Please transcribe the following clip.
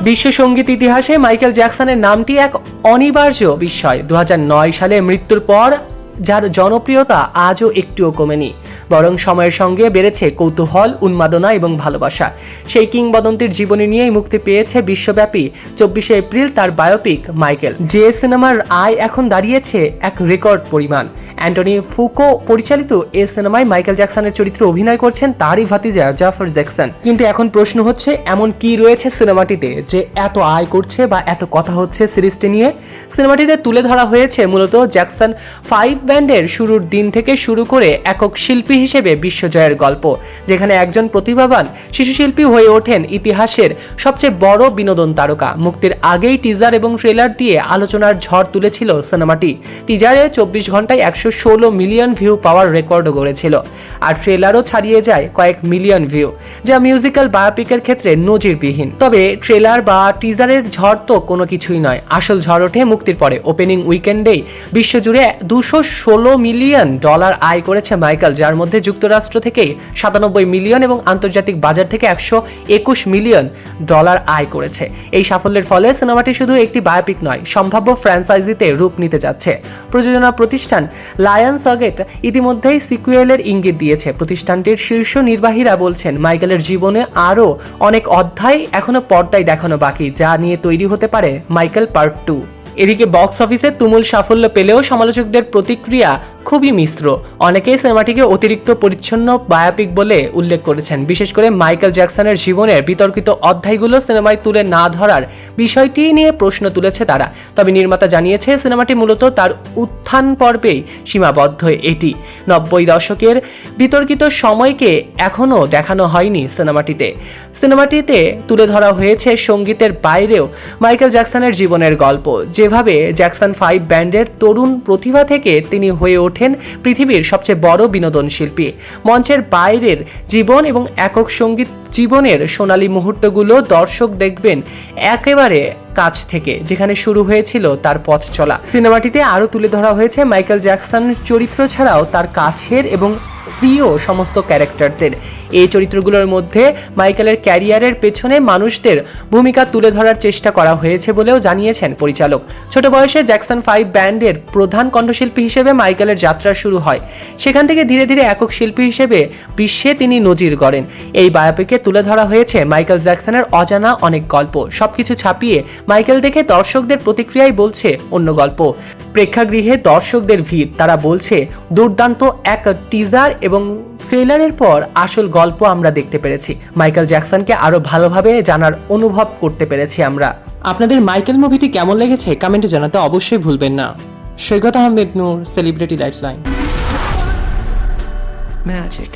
বিশ্ব সঙ্গীত ইতিহাসে মাইকেল জ্যাকসনের নামটি এক অনিবার্য বিষয়। 2009 সালে মৃত্যুর পর যার জনপ্রিয়তা আজও একটুও কমেনি, বরং সময়ের সঙ্গে বেড়েছে কৌতূহল, উন্মাদনা এবং ভালোবাসা। সেই কিংবদন্তির জীবনী নিয়েই মুক্তি পেয়েছে বিশ্বব্যাপী 24শে এপ্রিল তার বায়োপিক মাইকেল। যে সিনেমার আয় এখন দাঁড়িয়েছে এক রেকর্ড পরিমাণ। অ্যান্টনি ফুকো পরিচালিত এই সিনেমায় মাইকেল জ্যাকসনের চরিত্রে অভিনয় করছেন তারই ভাতিজা জাফর জ্যাকসন। কিন্তু এখন প্রশ্ন হচ্ছে, এমন কি রয়েছে সিনেমাটিতে যে এত আয় করছে বা এত কথা হচ্ছে সিরিজটি নিয়ে? সিনেমাটিতে তুলে ধরা হয়েছে মূলত জ্যাকসন 5 ব্যান্ডের শুরুর দিন থেকে শুরু করে একক শিল্পী হিসেবে বিশ্বজয়ের গল্প, যেখানে একজন প্রতিভাবান শিশুশিল্পী হয়ে ওঠেন ইতিহাসের সবচেয়ে বড় বিনোদন তারকা। মুক্তির আগেই টিজার এবং ট্রেলার দিয়ে আলোচনার ঝড় তুলেছিল সিনেমাটি। টিজারে 24 ঘন্টায় 116 মিলিয়ন ভিউ পাওয়ার রেকর্ডও গড়েছিল, আর ট্রেলারও ছাড়িয়ে যায় কয়েক মিলিয়ন ভিউ, যা মিউজিক্যাল বায়োপিকের ক্ষেত্রে নজিরবিহীন। তবে ট্রেলার বা টিজারের ঝড় তো কোনো কিছুই নয়, আসল ঝড় ওঠে মুক্তির পরে। ওপেনিং উইকেন্ডেই বিশ্বজুড়ে $216 মিলিয়ন আয় করেছে মাইকেল, যার মধ্যে যুক্তরাষ্ট্র থেকে 97 মিলিয়ন এবং আন্তর্জাতিক বাজার থেকে $121 মিলিয়ন আয় করেছে। এই সাফল্যের ফলে সিনেমাটি শুধু একটি বায়োপিক নয়, সম্ভাব্য ফ্র্যাঞ্চাইজিতে রূপ নিতে যাচ্ছে। প্রযোজনা প্রতিষ্ঠান লায়ন্সগেট ইতিমধ্যেই সিকুয়েলের ইঙ্গিত দিয়েছে। প্রতিষ্ঠানটির শীর্ষ নির্বাহীরা বলছেন, মাইকেলের জীবনে আরও অনেক অধ্যায় এখনো পর্দায় দেখানো বাকি, যা নিয়ে তৈরি হতে পারে মাইকেল পার্ট 2। এদিকে বক্স অফিসে তুমুল সাফল্য পেলেও সমালোচকদের প্রতিক্রিয়া খুবই মিশ্র। অনেকেই সিনেমাটিকে অতিরিক্ত পরিচ্ছন্ন বায়োপিক বলে উল্লেখ করেছেন। বিশেষ করে মাইকেল জ্যাকসনের জীবনের বিতর্কিত অধ্যায়গুলো সিনেমায় তুলে না ধরার বিষয়টি নিয়ে প্রশ্ন তুলেছে তারা। তবে নির্মাতা জানিয়েছে, সিনেমাটি মূলত তার উত্থান পর্বেই সীমাবদ্ধ। এটি 90 দশকের বিতর্কিত সময়কে এখনও দেখানো হয়নি সিনেমাটিতে তুলে ধরা হয়েছে সঙ্গীতের বাইরেও মাইকেল জ্যাকসনের জীবনের গল্প। যেভাবে জ্যাকসন 5 ব্যান্ডের তরুণ প্রতিভা থেকে তিনি হয়ে ওঠেন পৃথিবীর সবচেয়ে বড় বিনোদন শিল্পী। মঞ্চের বাইরের জীবন এবং একক সঙ্গীত জীবনের সোনালী মুহূর্তগুলো দর্শক দেখবেন একেবারে কাছ থেকে, যেখানে শুরু হয়েছিল তার পথ চলা। সিনেমাটিতে আরও তুলে ধরা হয়েছে মাইকেল জ্যাকসনের চরিত্র ছাড়াও তার কাছের এবং প্রিয় সমস্ত ক্যারেক্টারদের। এই চরিত্রগুলোর মধ্যে মাইকেলের ক্যারিয়ারের পেছনে মানুষদের ভূমিকা তুলে ধরার চেষ্টা করা হয়েছে বলেও জানিয়েছেন পরিচালক। ছোট বয়সে জ্যাকসন 5 ব্যান্ডের প্রধান কণ্ঠশিল্পী হিসেবে মাইকেলের যাত্রা শুরু হয়। সেখান থেকে ধীরে ধীরে একক শিল্পী হিসেবে বিশ্বে তিনি নজির গড়েন। এই বায়োপিকে তুলে ধরা হয়েছে মাইকেল জ্যাকসনের অজানা অনেক গল্প। সবকিছু ছাপিয়ে মাইকেল দেখে দর্শকদের প্রতিক্রিয়াই বলছে অন্য গল্প। প্রেক্ষাগৃহে দর্শকদের ভিড়, তারা বলছে দুর্দান্ত এক টিজার এবং ট্রেলারের পর আসল গল্প আমরা দেখতে পেরেছি। মাইকেল জ্যাকসনকে আরো ভালোভাবে জানার অনুভব করতে পেরেছি আমরা। আপনাদের মাইকেল মুভিটি কেমন লেগেছে কমেন্টে জানাতে অবশ্যই ভুলবেন না। সৈকত আহমেদ নূর, সেলিব্রিটি লাইফলাইন। Magic.